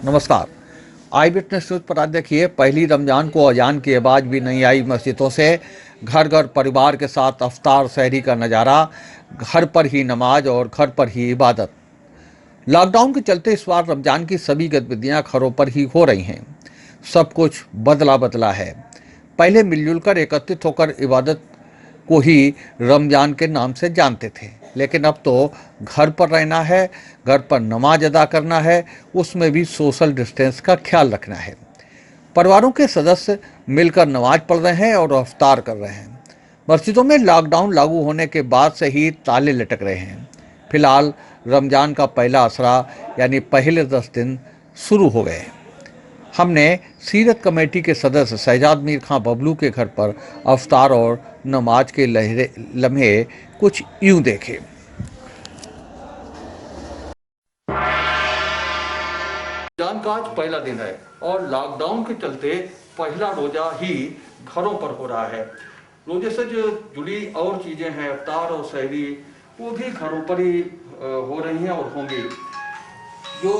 नमस्कार। आई witness news पर आज देखिए, पहली रमजान को अजान की आवाज़ भी नहीं आई मस्जिदों से। घर घर परिवार के साथ अफ्तार सहरी का नज़ारा, घर पर ही नमाज और घर पर ही इबादत। लॉकडाउन के चलते इस बार रमजान की सभी गतिविधियां घरों पर ही हो रही हैं। सब कुछ बदला बदला है। पहले मिलजुल कर एकत्रित होकर इबादत को ही रमजान के नाम से जानते थे, लेकिन अब तो घर पर रहना है, घर पर नमाज अदा करना है, उसमें भी सोशल डिस्टेंस का ख्याल रखना है। परिवारों के सदस्य मिलकर नमाज पढ़ रहे हैं और इफ्तार कर रहे हैं। मस्जिदों में लॉकडाउन लागू होने के बाद से ही ताले लटक रहे हैं। फिलहाल रमजान का पहला असरा यानी पहले 10 दिन शुरू हो गए। हमने सीरत कमेटी के सदस्य शहजाद मीर खां बबलू के घर पर अफ्तार और नमाज के लम्हे कुछ यूं देखे। रमजान का आज पहला दिन है और लॉकडाउन के चलते पहला रोजा ही घरों पर हो रहा है। रोजे से जो जुड़ी और चीजें हैं, अफ्तार और सहरी, वो भी घरों पर ही हो रही हैं और होंगी। जो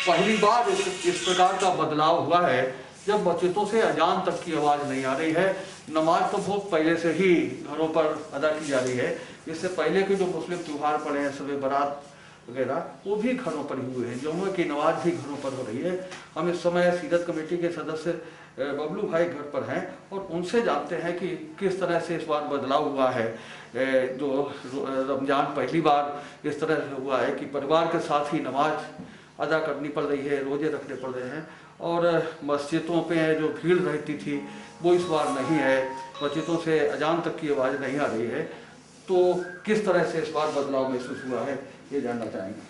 पहली बार इस प्रकार का बदलाव हुआ है जब मस्जिदों से अजान तक की आवाज़ नहीं आ रही है। नमाज तो बहुत पहले से ही घरों पर अदा की जा रही है। इससे पहले के जो मुस्लिम त्यौहार पड़े हैं, शब बारात वगैरह, वो भी घरों पर ही हुए हैं। जुम्मे की नमाज भी घरों पर हो रही है। हम इस समय सीरत कमेटी के सदस्य बबलू भाई घर पर हैं और उनसे जानते हैं कि किस तरह से इस बार बदलाव हुआ है। जो रमजान पहली बार इस तरह से हुआ है कि परिवार के साथ ही नमाज अदा करनी पड़ रही है, रोजे रखने पड़ रहे हैं और मस्जिदों पे जो भीड़ रहती थी वो इस बार नहीं है। मस्जिदों से अजान तक की आवाज़ नहीं आ रही है। तो किस तरह से इस बार बदलाव महसूस हुआ है, ये जानना चाहेंगे।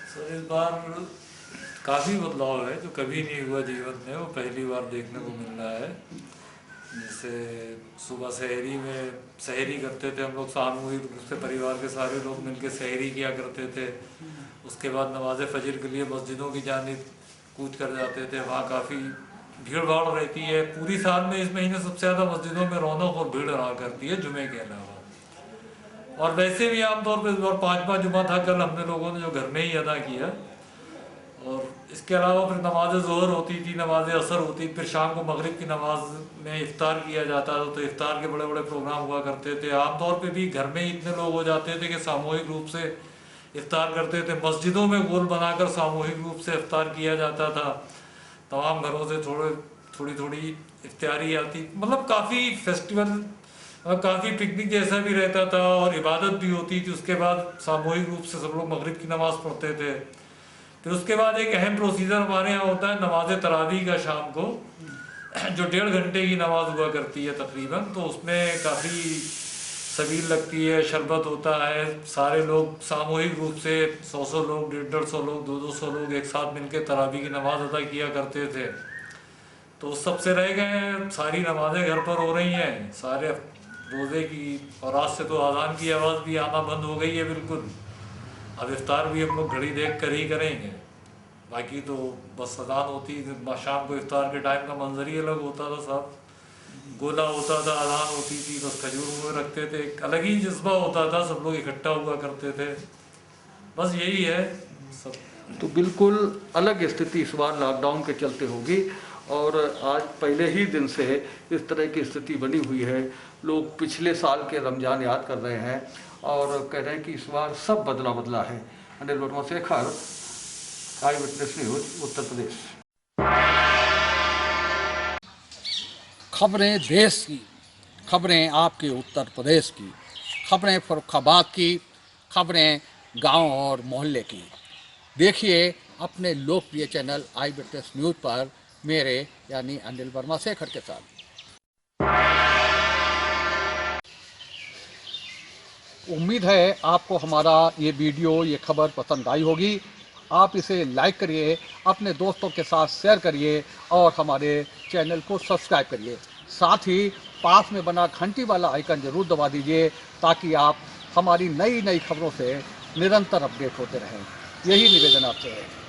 सर, इस बार काफ़ी बदलाव है जो कभी नहीं हुआ जीवन में, वो पहली बार देखने को मिल रहा है। जैसे सुबह सहरी करते थे हम लोग, सामूहिक रूप से परिवार के सारे लोग मिलकर सहरी किया करते थे। उसके बाद नमाज फजर के लिए मस्जिदों की जानिब कूच कर जाते थे। वहाँ काफ़ी भीड़ भाड़ रहती है। पूरी साल में इस महीने सबसे ज़्यादा मस्जिदों में रौनक और भीड़ रहा करती है जुमे के अलावा। और वैसे भी आमतौर पर इस बार 5वां जुमा था कल, हमने लोगों ने जो घर में ही अदा किया। और इसके अलावा फिर नमाज ज़ोहर होती थी, नमाज असर होती, फिर शाम को मगरिब की नमाज में इफ्तार किया जाता था। तो इफ्तार के बड़े बड़े प्रोग्राम हुआ करते थे। आमतौर पे भी घर में ही इतने लोग हो जाते थे कि सामूहिक रूप से इफ्तार करते थे। मस्जिदों में गोल बनाकर सामूहिक रूप से इफ्तार किया जाता था। तमाम घरों से थोड़ी थोड़ी इफ्तारी आती, मतलब काफ़ी फेस्टिवल, काफ़ी पिकनिक जैसा भी रहता था और इबादत भी होती थी। उसके बाद सामूहिक रूप से सब लोग मगरिब की नमाज़ पढ़ते थे। फिर उसके बाद एक अहम प्रोसीजर हमारे यहाँ होता है नमाज तरावी का, शाम को जो 1.5 घंटे की नमाज हुआ करती है तकरीबन। तो उसमें काफ़ी सबील लगती है, शरबत होता है। सारे लोग सामूहिक रूप से 100 लोग, 150 लोग, 200 लोग एक साथ मिलकर तरावी की नमाज अदा किया करते थे। तो सबसे रह गए, सारी नमाजें घर पर हो रही हैं सारे रोज़े की। और आज से तो अज़ान की आवाज़ भी आना बंद हो गई है बिल्कुल। अब इफ्तार भी हम लोग घड़ी देख कर ही करेंगे। बाकी तो बस अज़ान होती, शाम को इफ्तार के टाइम का मंजर ही अलग होता था। सब गोला होता था, अज़ान होती थी, बस खजूर मुँह में रखते थे, एक अलग ही जज्बा होता था, सब लोग इकट्ठा हुआ करते थे। बस यही है सब। तो बिल्कुल अलग स्थिति इस बार लॉकडाउन के चलते होगी और आज पहले ही दिन से इस तरह की स्थिति बनी हुई है। लोग पिछले साल के रमजान याद कर रहे हैं और कह रहे हैं कि इस बार सब बदला है। अनिल वर्मा शेखर, आई विटनेस न्यूज, उत्तर प्रदेश। खबरें देश की, खबरें आपके उत्तर प्रदेश की, खबरें फर्रुखाबाद की, खबरें गांव और मोहल्ले की। देखिए अपने लोकप्रिय चैनल आई विटनेस न्यूज़ पर मेरे यानी अनिल वर्मा शेखर के साथ। उम्मीद है आपको हमारा ये वीडियो, ये खबर पसंद आई होगी। आप इसे लाइक करिए, अपने दोस्तों के साथ शेयर करिए और हमारे चैनल को सब्सक्राइब करिए। साथ ही पास में बना घंटी वाला आइकन ज़रूर दबा दीजिए ताकि आप हमारी नई खबरों से निरंतर अपडेट होते रहें। यही निवेदन आपसे है।